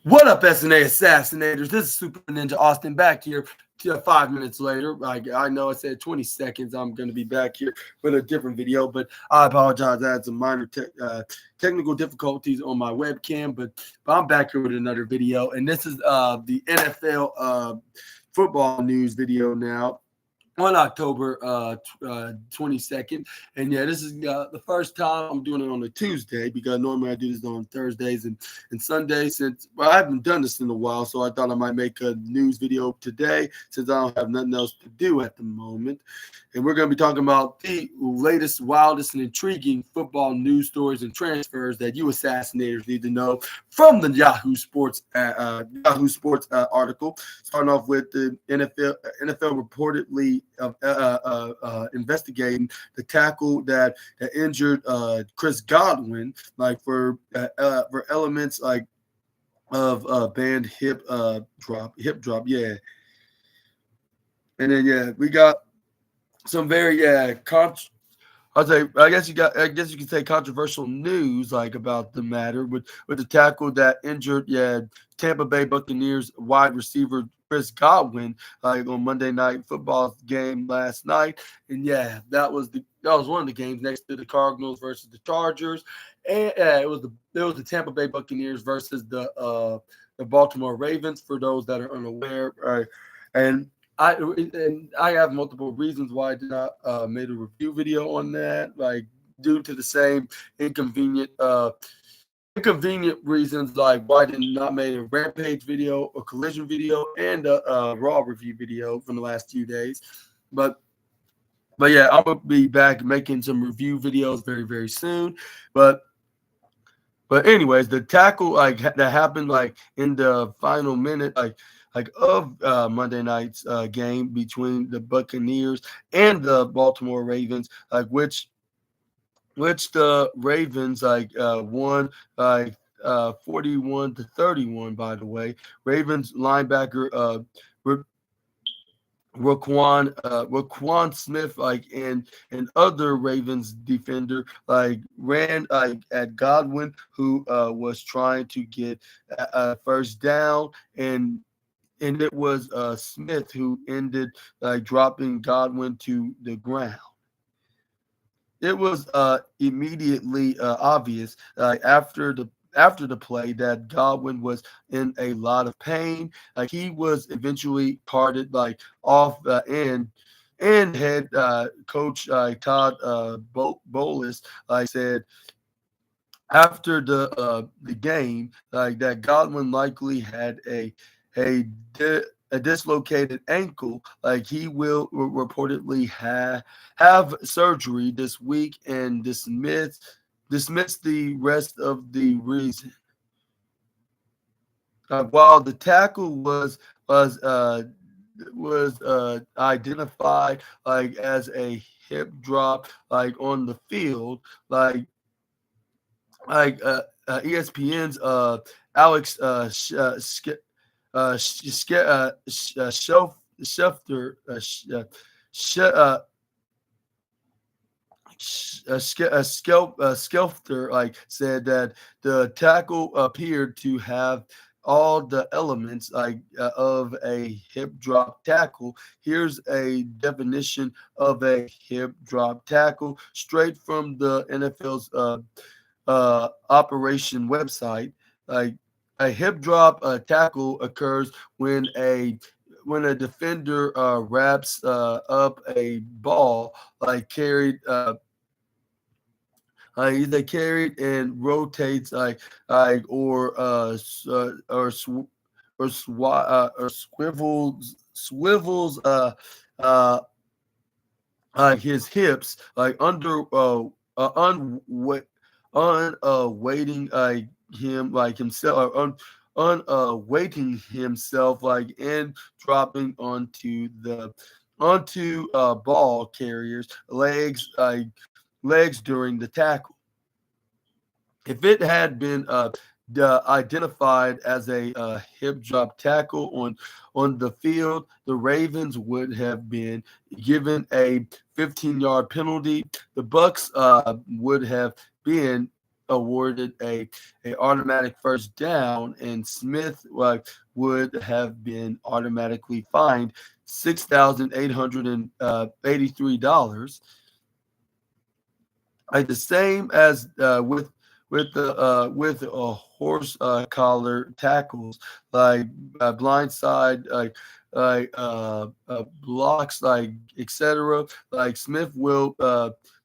What up, SNA Assassinators? This is Super Ninja Austin back here 5 minutes later. I know I said 20 seconds. I'm going to be back here with a different video, but I apologize. I had some minor technical difficulties on my webcam, but I'm back here with another video, and this is the NFL football news video now on October 22nd. And yeah, this is the first time I'm doing it on a Tuesday, because normally I do this on Thursdays and Sundays. I haven't done this in a while, so I thought I might make a news video today since I don't have nothing else to do at the moment. And we're going to be talking about the latest, wildest, and intriguing football news stories and transfers that you Assassinators need to know from the Yahoo Sports article. Starting off with the NFL reportedly investigating the tackle that injured Chris Godwin, like for elements like of banned hip drop, yeah. And then we got some very I guess you can say controversial news like about the matter with the tackle that injured Tampa Bay Buccaneers wide receiver Chris Godwin on Monday Night Football game last night. And that was one of the games next to the Cardinals versus the Chargers. And it was the Tampa Bay Buccaneers versus the Baltimore Ravens, for those that are unaware. And I have multiple reasons why I did not made a review video on that, like due to the same inconvenient reasons, like why I did not make a Rampage video, a Collision video, and a Raw review video from the last few days. But yeah, I'm gonna be back making some review videos very, very soon. But anyways, the tackle that happened in the final minute of Monday night's game between the Buccaneers and the Baltimore Ravens, which the Ravens won 41-31. By the way, Ravens linebacker Raquan Smith and other Ravens defender ran at Godwin, who was trying to get a first down, and it was Smith who ended dropping Godwin to the ground. It was immediately obvious after the play that Godwin was in a lot of pain. He was eventually carted off and head coach Todd Bowles said after the game that Godwin likely had a dislocated ankle. He will reportedly have surgery this week and dismiss the rest of the reason. While the tackle was identified as a hip drop on the field, ESPN's Alex Skelfter said that the tackle appeared to have all the elements of a hip drop tackle. Here's a definition of a hip drop tackle straight from the NFL's operation website. A hip drop tackle occurs when a defender wraps up a ball carried either carried and rotates swivels his hips under weighting him himself weighting himself and dropping onto ball carriers legs during the tackle. If it had been identified as a hip drop tackle on the field, the Ravens would have been given a 15-yard penalty. The Bucs would have been awarded a automatic first down, and Smith would have been automatically fined $6,883, like the same as with horse collar tackles, like blindside, blocks, like etc. Like Smith will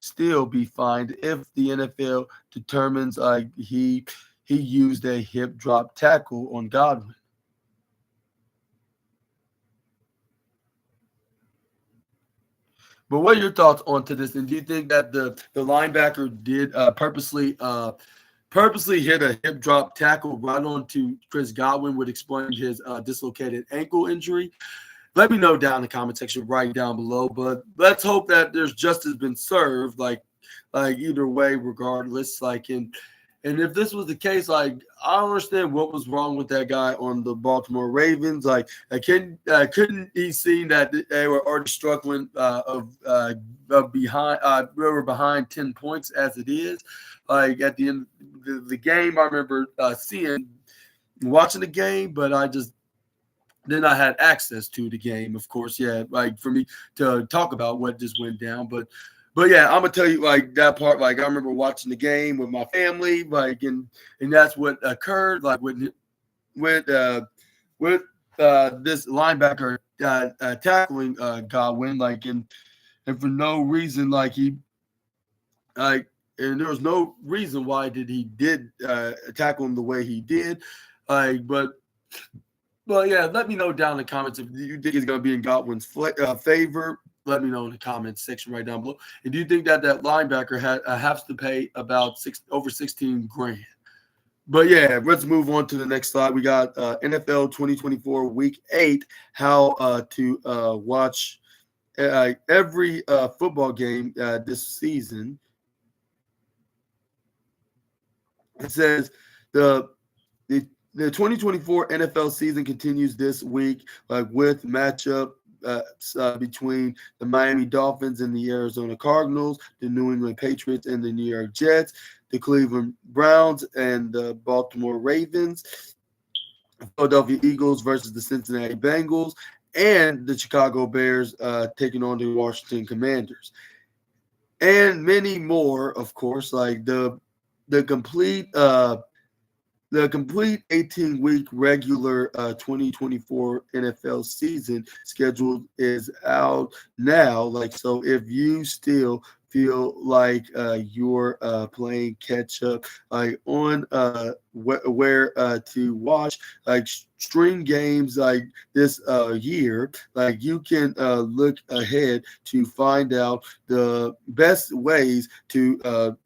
still be fined if the NFL determines he used a hip drop tackle on Godwin. But what are your thoughts on to this? And do you think that the linebacker did purposely hit a hip drop tackle right onto Chris Godwin, would explain his dislocated ankle injury? Let me know down in the comment section right down below. But let's hope that there's justice been served, like either way, regardless. And if this was the case, like I don't understand what was wrong with that guy on the Baltimore Ravens. Like, couldn't he see that they were already struggling of behind? We were behind 10 points as it is. Like at the end of the game, I remember watching the game, but then I had access to the game, of course. Yeah, like for me to talk about what just went down, But yeah, I'm gonna tell you like that part. Like I remember watching the game with my family, like and that's what occurred. Like with this linebacker tackling Godwin, like and for no reason, like and there was no reason why he did tackle him the way he did, like but yeah, let me know down in the comments if you think it's gonna be in Godwin's favor. Let me know in the comments section right down below. And do you think that linebacker has to pay about over 16 grand? But yeah, let's move on to the next slide. We got NFL 2024 Week 8, how to watch every football game this season. It says the 2024 NFL season continues this week with matchup between the Miami Dolphins and the Arizona Cardinals, the New England Patriots and the New York Jets, the Cleveland Browns and the Baltimore Ravens, Philadelphia Eagles versus the Cincinnati Bengals, and the Chicago Bears taking on the Washington Commanders. And many more, of course, like the complete 18-week regular 2024 NFL season schedule is out now. Like, so if you still feel like you're playing catch up, like on where to watch, like stream games like this year, like you can look ahead to find out the best ways to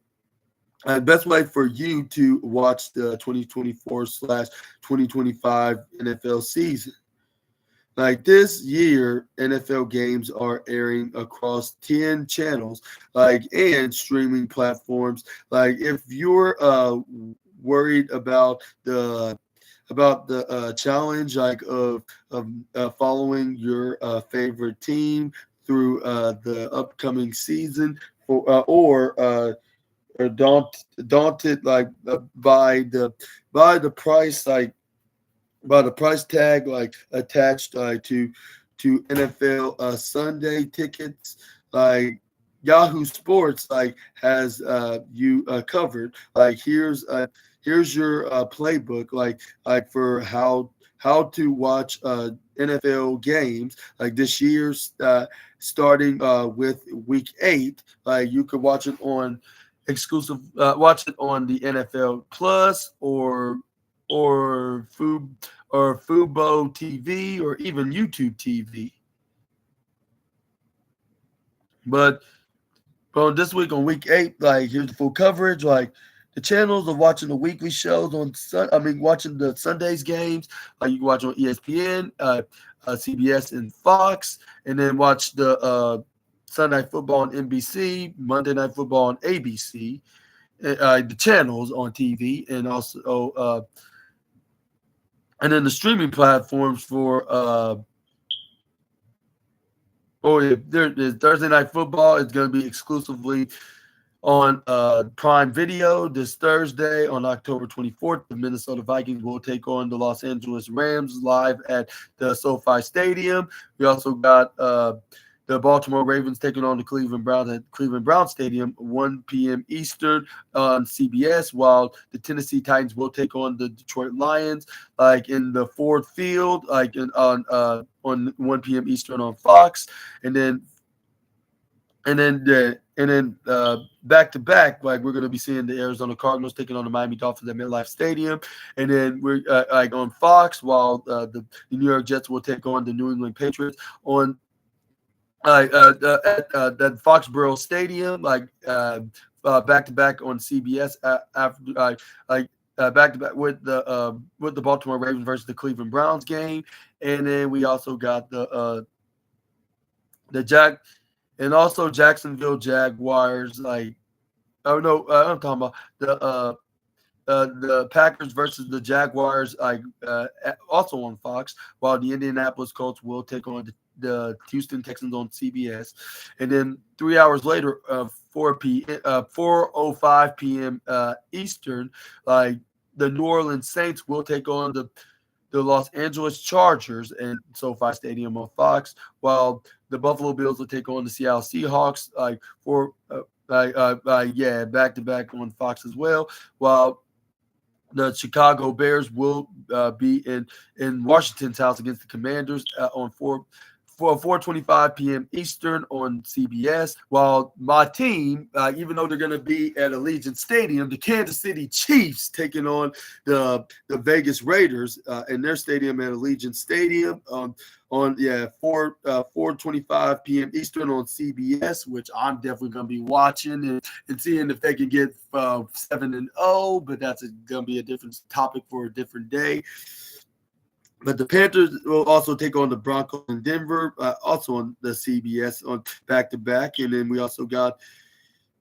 best way for you to watch the 2024/2025 NFL season. Like this year, NFL games are airing across 10 channels, like and streaming platforms. Like if you're worried about the challenge, like of following your favorite team through the upcoming season, or daunted like by the price, like by the price tag like attached to NFL Sunday tickets, like Yahoo Sports like has you covered. Like here's your playbook, like for how to watch NFL games like this year's starting with Week 8. Like you could watch it on exclusive, watch it on the NFL Plus or Fubo TV or even YouTube TV. But this week on Week 8, like here's the full coverage. Like the channels of watching the weekly shows on watching the Sundays games. Like you can watch on ESPN, CBS, and Fox, and then watch the Sunday Night Football on NBC, Monday Night Football on ABC, the channels on TV, and also and then the streaming platforms for Thursday Night Football is going to be exclusively on Prime Video this Thursday on October 24th. The Minnesota Vikings will take on the Los Angeles Rams live at the SoFi Stadium. We also got the Baltimore Ravens taking on the Cleveland Browns at Cleveland Browns Stadium, 1 p.m. Eastern on CBS, while the Tennessee Titans will take on the Detroit Lions, like in the Ford Field, like on 1 p.m. Eastern on Fox, and then back to back, like we're going to be seeing the Arizona Cardinals taking on the Miami Dolphins at MetLife Stadium, and then we're like on Fox, while the New York Jets will take on the New England Patriots on at that Foxborough Stadium, like back to back on CBS after back to back with the Baltimore Ravens versus the Cleveland Browns game, and then we also got the Jacksonville Jaguars. Like, oh no, I'm talking about the Packers versus the Jaguars, also on Fox, while the Indianapolis Colts will take on the Houston Texans on CBS. And then 3 hours later, 4:05 p.m. Eastern, like the New Orleans Saints will take on the Los Angeles Chargers and SoFi Stadium on Fox, while the Buffalo Bills will take on the Seattle Seahawks, back to back on Fox as well, while the Chicago Bears will be in Washington's house against the Commanders on 4:25 p.m. Eastern on CBS, while my team, even though they're going to be at Allegiant Stadium, the Kansas City Chiefs taking on the Vegas Raiders in their stadium at Allegiant Stadium on 4:25 p.m. Eastern on CBS, which I'm definitely going to be watching and seeing if they can get 7-0, but that's going to be a different topic for a different day. But the Panthers will also take on the Broncos in Denver, also on the CBS on back-to-back. And then we also got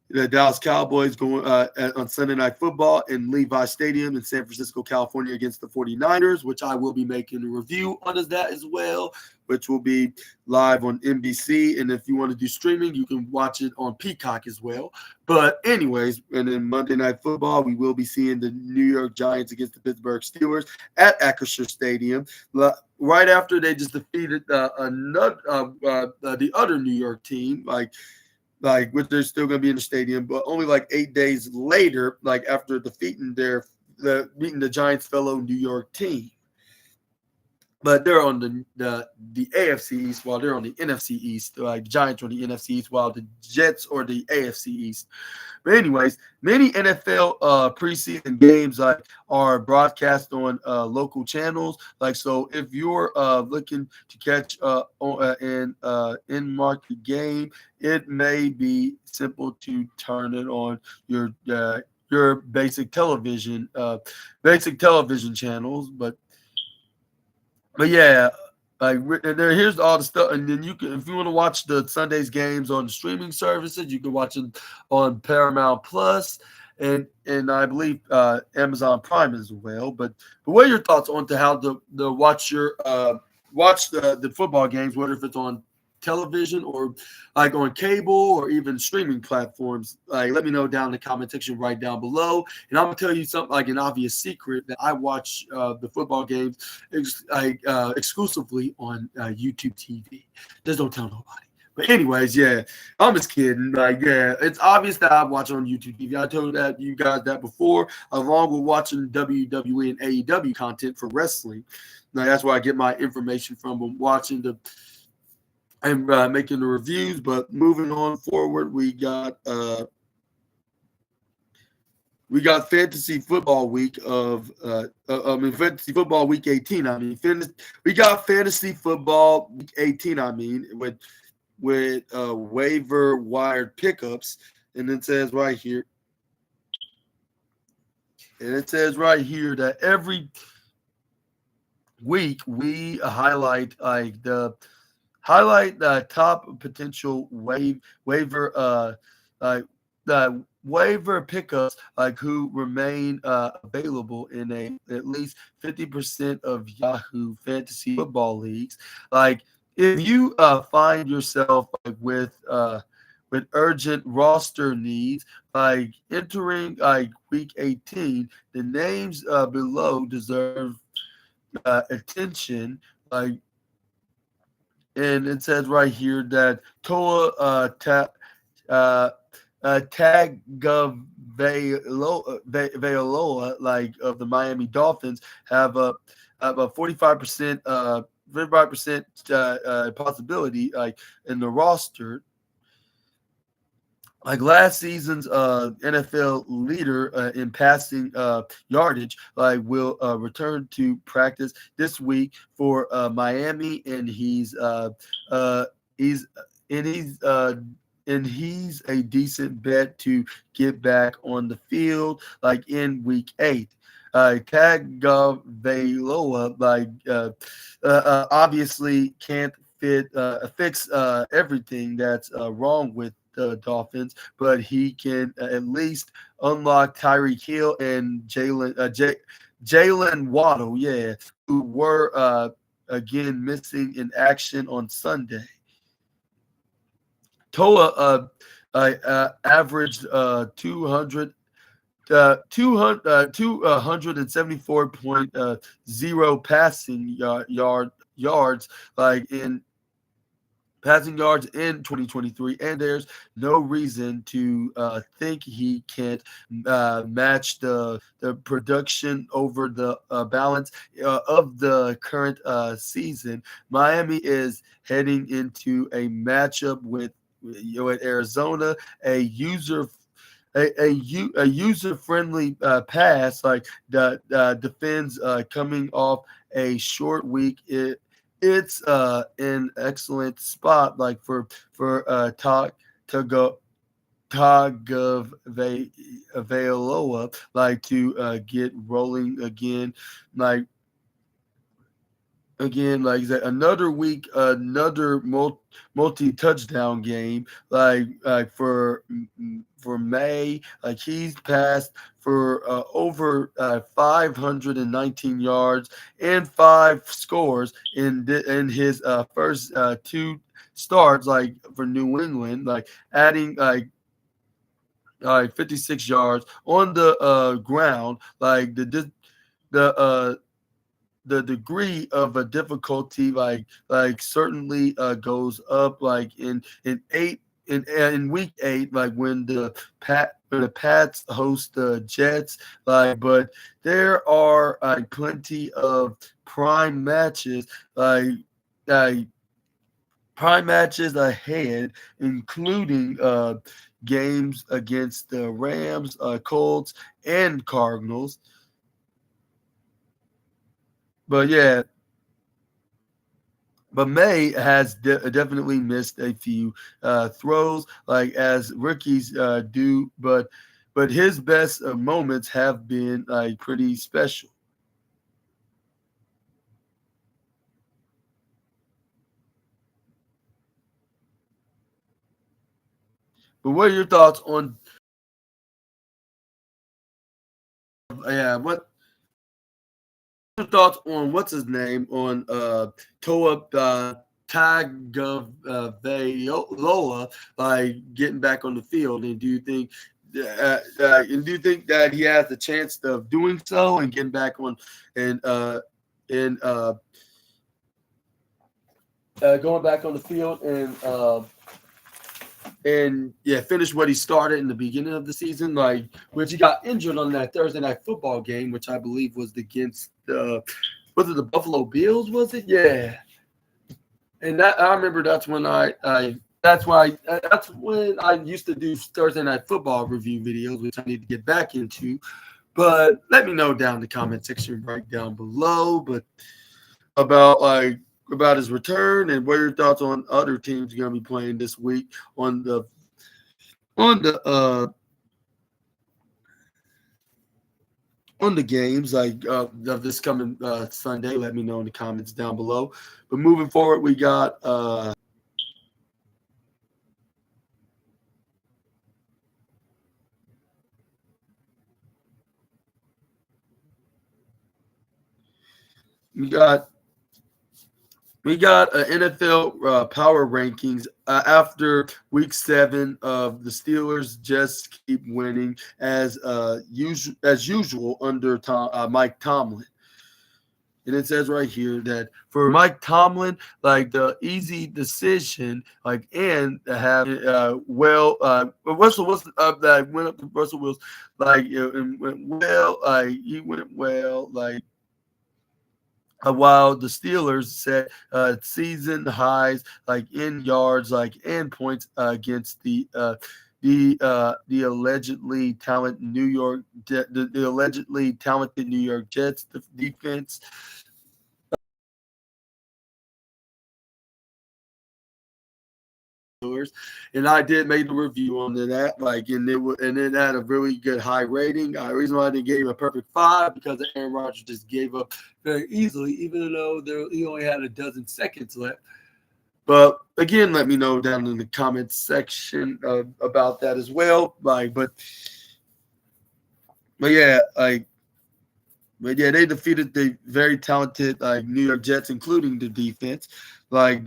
the Dallas Cowboys going on Sunday Night Football in Levi Stadium in San Francisco, California against the 49ers, which I will be making a review on that as well, which will be live on NBC. And if you want to do streaming, you can watch it on Peacock as well. But anyways, and then Monday Night Football, we will be seeing the New York Giants against the Pittsburgh Steelers at Acrisure Stadium, right after they just defeated the other New York team, which they're still going to be in the stadium, but only like 8 days later, like after defeating the Giants' fellow New York team. But they're on the AFC East, while they're on the NFC East. Like the Giants are on the NFC East, while the Jets are the AFC East. But anyways, many NFL preseason games are broadcast on local channels. Like, so if you're looking to catch an in-market game, it may be simple to turn it on your basic television channels, but yeah, here's all the stuff, and then you can, if you want to watch the Sunday's games on streaming services, you can watch it on Paramount Plus and I believe Amazon Prime as well. But what are your thoughts on to how the watch the football games, whether if it's on television or like on cable or even streaming platforms? Like, let me know down in the comment section right down below, and I'm gonna tell you something, like an obvious secret, that I watch the football games exclusively on YouTube TV. Just don't tell nobody. But anyways, yeah, I'm just kidding. Like, yeah, it's obvious that I watch on YouTube TV. I told you guys that before, along with watching WWE and AEW content for wrestling. Now, that's where I get my information from watching and making the reviews. But moving on forward, we got Fantasy Football Week Fantasy Football Week 18. We got Fantasy Football Week 18. With waiver wired pickups, and it says right here, that every week we highlight the top potential waiver pickups, who remain available in at least 50% of Yahoo fantasy football leagues. Like, if you find yourself with with urgent roster needs. Like entering like week 18, the names below deserve attention. Like, and it says right here that Toa uh, Tagovailoa, like of the Miami Dolphins, have a 45% 45% possibility like in the roster. Like last season's NFL leader in passing yardage, like will return to practice this week for Miami, and uh, he's and he's a decent bet to get back on the field, like in week 8. Tagovailoa, obviously can't fix everything that's wrong with the Dolphins, but he can at least unlock Tyreek Hill and Jalen Waddle, yeah, who were again missing in action on Sunday. Toa averaged 274.0 passing yards like in passing yards in 2023, and there's no reason to think he can't match the production over the balance of the current season. Miami is heading into a matchup with Arizona, a user friendly pass like the defends coming off a short week. It's an excellent spot like for to go Tagovailoa like to get rolling again, like like is that another week, another multi touchdown game, for May, like he's passed for over 519 yards and 5 scores in his first 2 starts, like for New England, like adding like 56 yards on the ground, like the degree of a difficulty like certainly goes up like in week 8, like when the Pats host the Jets, like, but there are plenty of prime matches like like prime matches ahead, including games against the Rams, Colts, and Cardinals. But yeah, but May has definitely missed a few throws, like as rookies do. But his best moments have been like pretty special. But what are your thoughts on? Yeah, what are your thoughts on what's his name on Toa Tagovailoa, like getting back on the field? And do you think that he has the chance of doing so and getting back on and and going back on the field and yeah, finish what he started in the beginning of the season, like which he got injured on that Thursday night football game, which I believe was against was it the Buffalo Bills? Was it? Yeah, and that I remember that's when I used to do Thursday night football review videos, which I need to get back into. But let me know down in the comment section right down below. But about about his return and what are your thoughts on other teams going to be playing this week on the on the games like of this coming Sunday. Let me know in the comments down below. But moving forward, we got We got an NFL power rankings after week 7 of the Steelers just keep winning as usual under Mike Tomlin. And it says right here that for Mike Tomlin, like the easy decision, like and have Russell Wilson that went up to Russell Wilson, like and went well, like he went well, like while the Steelers set season highs like in yards, like and points against the allegedly talented the allegedly talented New York Jets defense. And I did make a review on that, like, and it had a really good high rating. The reason why I didn't give him a perfect 5 because Aaron Rodgers just gave up very easily, even though he only had a dozen seconds left. But again, let me know down in the comments section about that as well. But yeah, they defeated the very talented New York Jets, including the defense. Like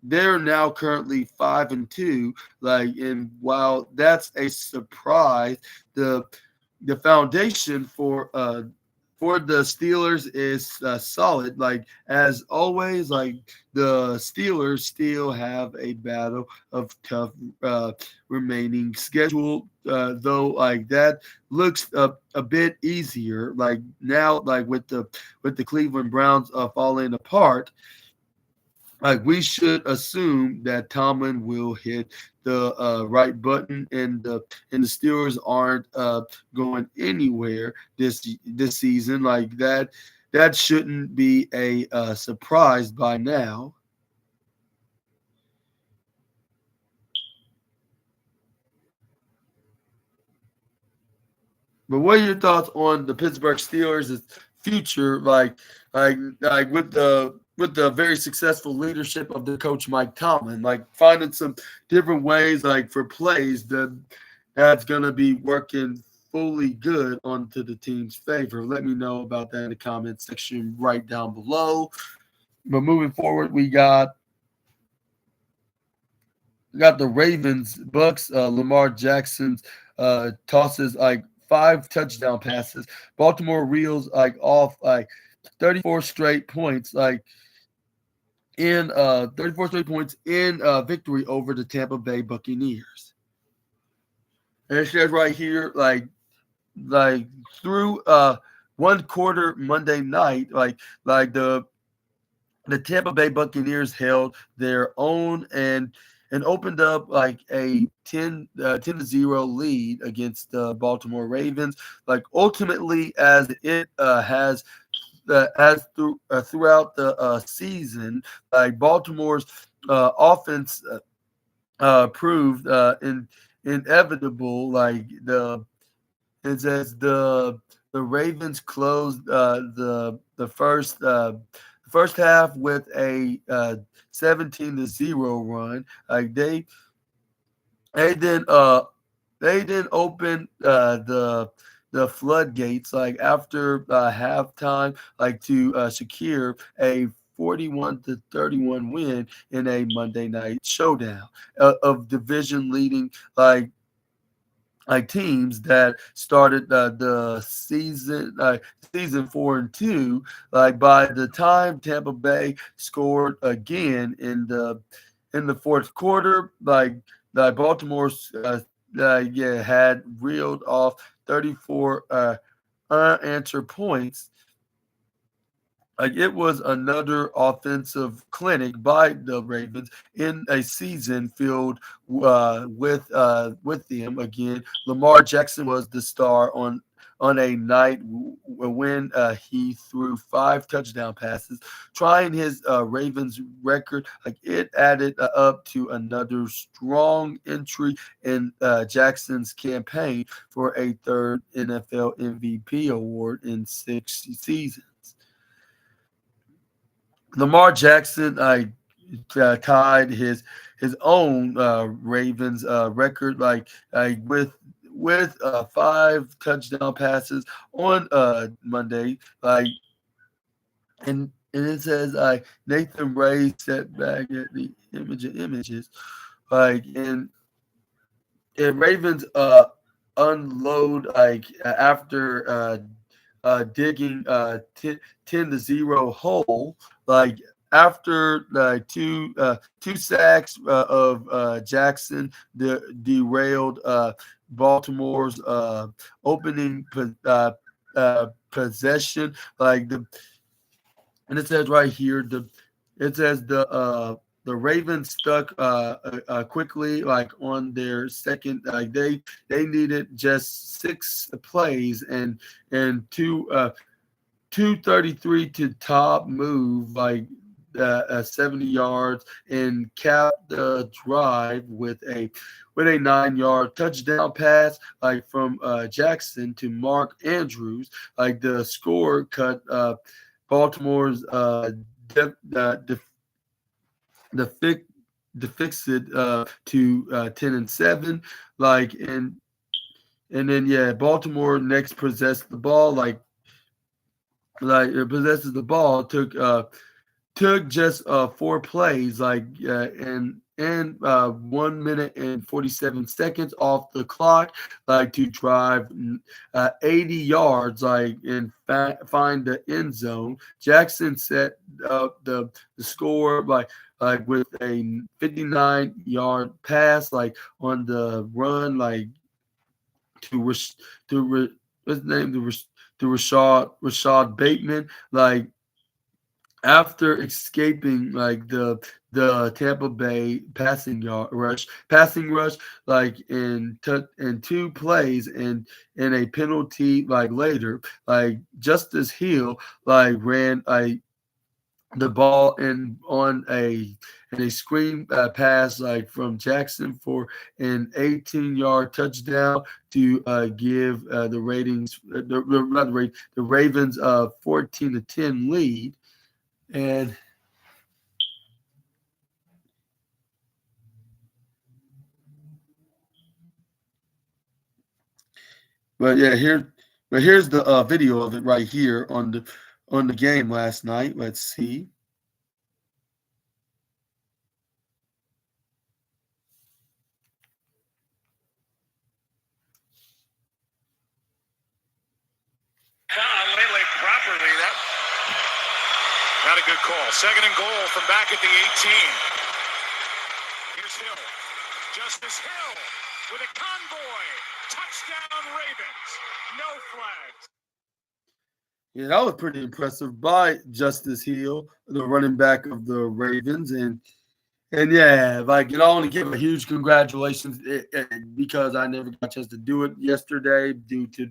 they're now currently 5-2. And while that's a surprise, the foundation for the Steelers is solid. Like as always, like the Steelers still have a battle of tough remaining schedule, though like that looks a bit easier. Like now, like with the Cleveland Browns falling apart, like we should assume that Tomlin will hit the right button, and the Steelers aren't going anywhere this season. Like that shouldn't be a surprise by now. But what are your thoughts on the Pittsburgh Steelers' future? Like with the very successful leadership of the coach Mike Tomlin, like finding some different ways, like for plays that's gonna be working fully good onto the team's favor. Let me know about that in the comment section right down below. But moving forward, we got the Ravens, Bucks, Lamar Jackson's tosses like 5 touchdown passes. Baltimore reels like off like 34 straight points, like in 34 straight points in victory over the Tampa Bay Buccaneers. And it says right here, like through one quarter Monday night, like the Tampa Bay Buccaneers held their own and opened up like a 10-0 lead against the Baltimore Ravens. Like ultimately, as it has throughout the season, like Baltimore's offense proved inevitable. Like it says the Ravens closed the first half with a 17-0 run. Like they then they then opened the floodgates like after halftime, like to secure a 41-31 win in a Monday night showdown of division leading like teams that started the season 4-2. Like by the time Tampa Bay scored again in the fourth quarter, like Baltimore's had reeled off 34 unanswered points. Like it was another offensive clinic by the Ravens in a season filled with them again. Lamar Jackson was the star on a night when he threw 5 touchdown passes, trying his Ravens record. Like it added up to another strong entry in Jackson's campaign for a third NFL MVP award in 6 seasons. Lamar Jackson tied his own Ravens record with 5 touchdown passes on Monday, and And it says Nathan Ray set back at the images, and Ravens unload after digging 10-0 hole, like after two sacks of Jackson derailed Baltimore's opening possession. And it says right here the Ravens stuck quickly on their second. They needed just 6 plays and 233 to top move 70 yards and cap the drive with a 9-yard touchdown pass from Jackson to Mark Andrews. The score cut Baltimore's the fix it to 10-7, and then Baltimore next possessed the ball it possesses the ball took just 4 plays and 1 minute and 47 seconds off the clock to drive 80 yards and find the end zone. Jackson set up the score with a 59-yard pass on the run to Rashad Bateman after escaping the Tampa Bay passing rush in 2 plays and a penalty later Justice Hill ran the ball on a screen pass from Jackson for an 18-yard touchdown to give the Ravens 14-10 lead. And here's the video of it right here on the game last night. Let's see. Properly, not a good call. Second and goal from back at the 18. Here's Hill. Justice Hill with a convoy. Touchdown Ravens. No flags. Yeah, that was pretty impressive by Justice Hill, the running back of the Ravens. And yeah, I want to give a huge congratulations because I never got a chance to do it yesterday due to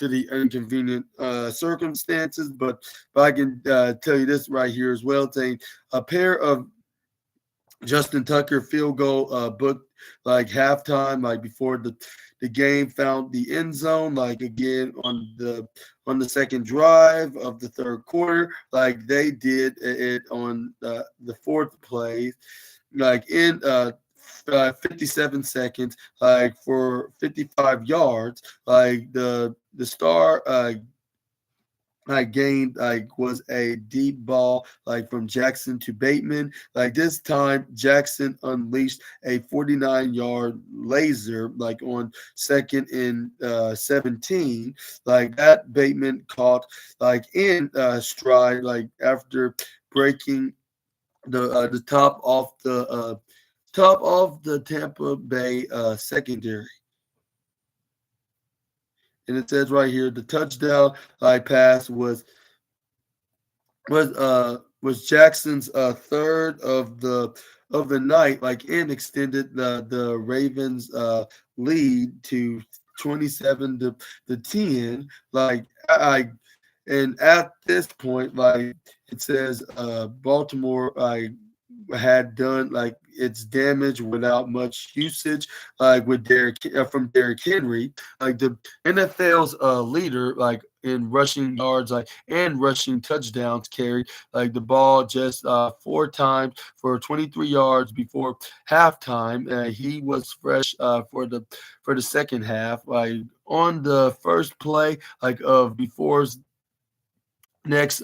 the inconvenient circumstances. But I can tell you this right here as well. It's a pair of Justin Tucker field goal booked halftime, before the game found the end zone, again on the second drive of the third quarter, they did it on the fourth play, in 57 seconds, for 55 yards, the star gained was a deep ball from Jackson to Bateman. This time Jackson unleashed a 49-yard laser on second and 17. That Bateman caught in stride after breaking the top off the Tampa Bay secondary. And it says right here the touchdown pass was Jackson's third of the night, and extended the Ravens lead to 27-10. And at this point, it says Baltimore had done its damage without much usage, with from Derrick Henry, the NFL's leader, in rushing yards, and rushing touchdowns carried the ball just 4 times for 23 yards before halftime. He was fresh for the second half, on the first play of before's next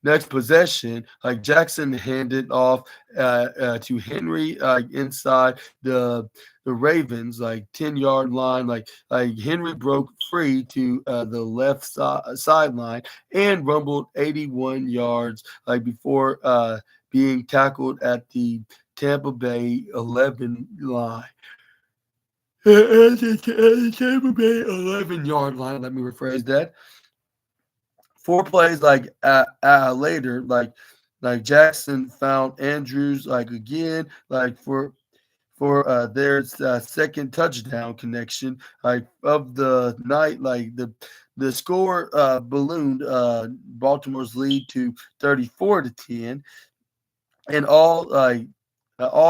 next possession, like Jackson handed off to Henry inside the Ravens like 10-yard line. Like Henry broke free to the left sideline and rumbled 81 yards like before being tackled at the Tampa Bay 11 line. At the Tampa Bay 11-yard line. Let me rephrase that. 4 plays later, like Jackson found Andrews like again, like for their second touchdown connection like of the night. Like the score ballooned Baltimore's lead to 34-10, and all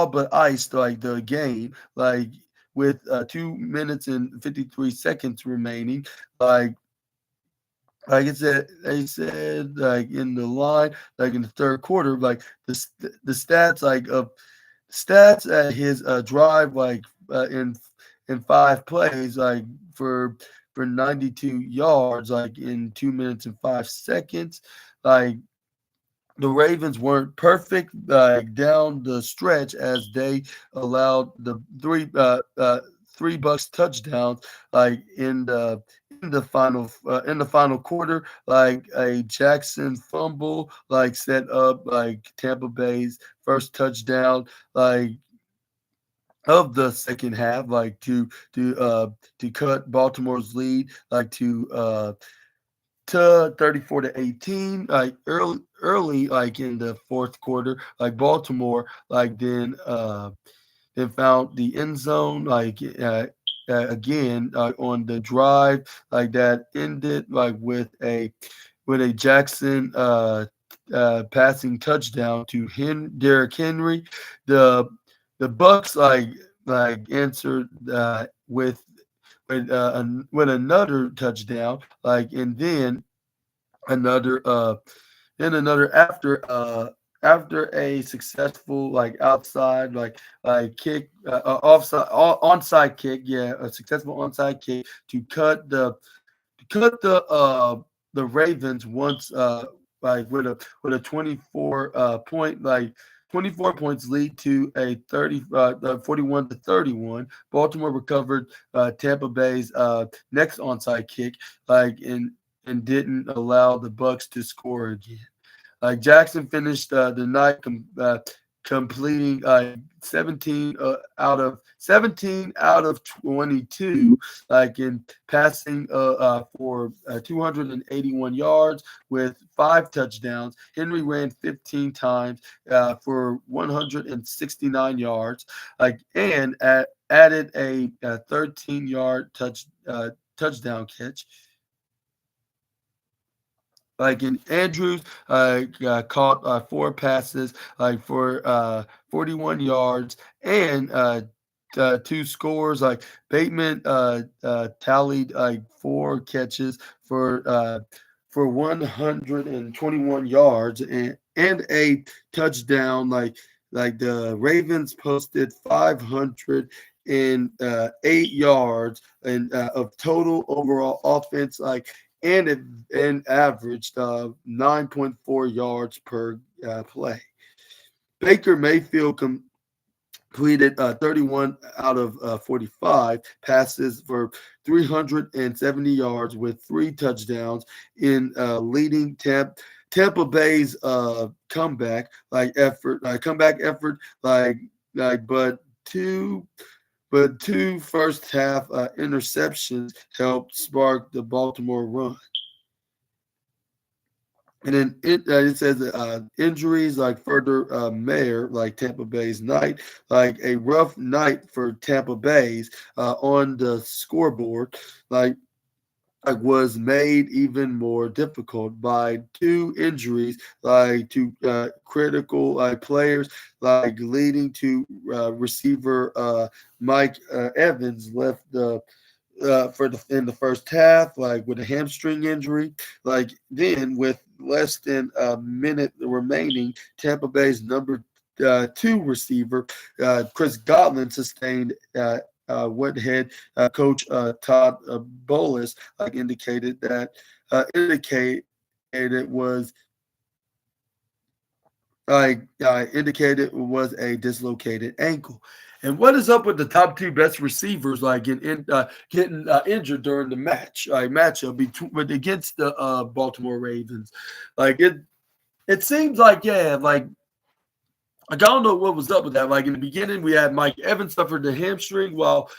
but iced like the game like with 2 minutes and 53 seconds remaining. Like like it said, they said like in the line, like in the third quarter, like the stats like of stats at his drive in 5 plays like for 92 yards like in 2 minutes and 5 seconds. Like the Ravens weren't perfect down the stretch as they allowed the three Bucks touchdowns like in the final quarter. Like a Jackson fumble like set up like Tampa Bay's first touchdown like of the second half, like to cut Baltimore's lead like to 34-18 like early like in the fourth quarter. Like Baltimore like then found the end zone like again on the drive like that ended like with a Jackson passing touchdown to Derrick Henry. The Bucks like answered with another touchdown like another uh another after a successful like outside like kick offside onside kick. Yeah, a successful onside kick to cut the Ravens once like with a 24 point like 24 points lead to a 41-31. Baltimore recovered Tampa Bay's next onside kick like and didn't allow the Bucks to score again. Jackson finished the night completing 17 out of 22, like in passing for 281 yards with 5 touchdowns. Henry ran 15 times for 169 yards, and added a 13-yard touchdown catch. Like in Andrews, caught 4 passes, like for 41 yards and 2 scores. Like Bateman tallied like 4 catches for 121 yards and a touchdown. Like the Ravens posted 508 yards and of total overall offense. And averaged 9.4 yards per play. Baker Mayfield completed 31 out of 45 passes for 370 yards with 3 touchdowns in leading Tampa Bay's comeback effort, but two first half interceptions helped spark the Baltimore run. And then it says injuries like further Mayor like Tampa Bay's night, like a rough night for Tampa Bay's on the scoreboard, like was made even more difficult by 2 injuries like to critical players, like leading to receiver Mike Evans left the in the first half, like with a hamstring injury. Like then, with less than a minute remaining, Tampa Bay's number 2 receiver, Chris Godwin, sustained what head coach Todd Bowles indicated it was indicated was a dislocated ankle. And what is up with the top two best receivers getting injured during the matchup between against the Baltimore Ravens? Like it seems like I don't know what was up with that. Like in the beginning, we had Mike Evans suffered the hamstring, while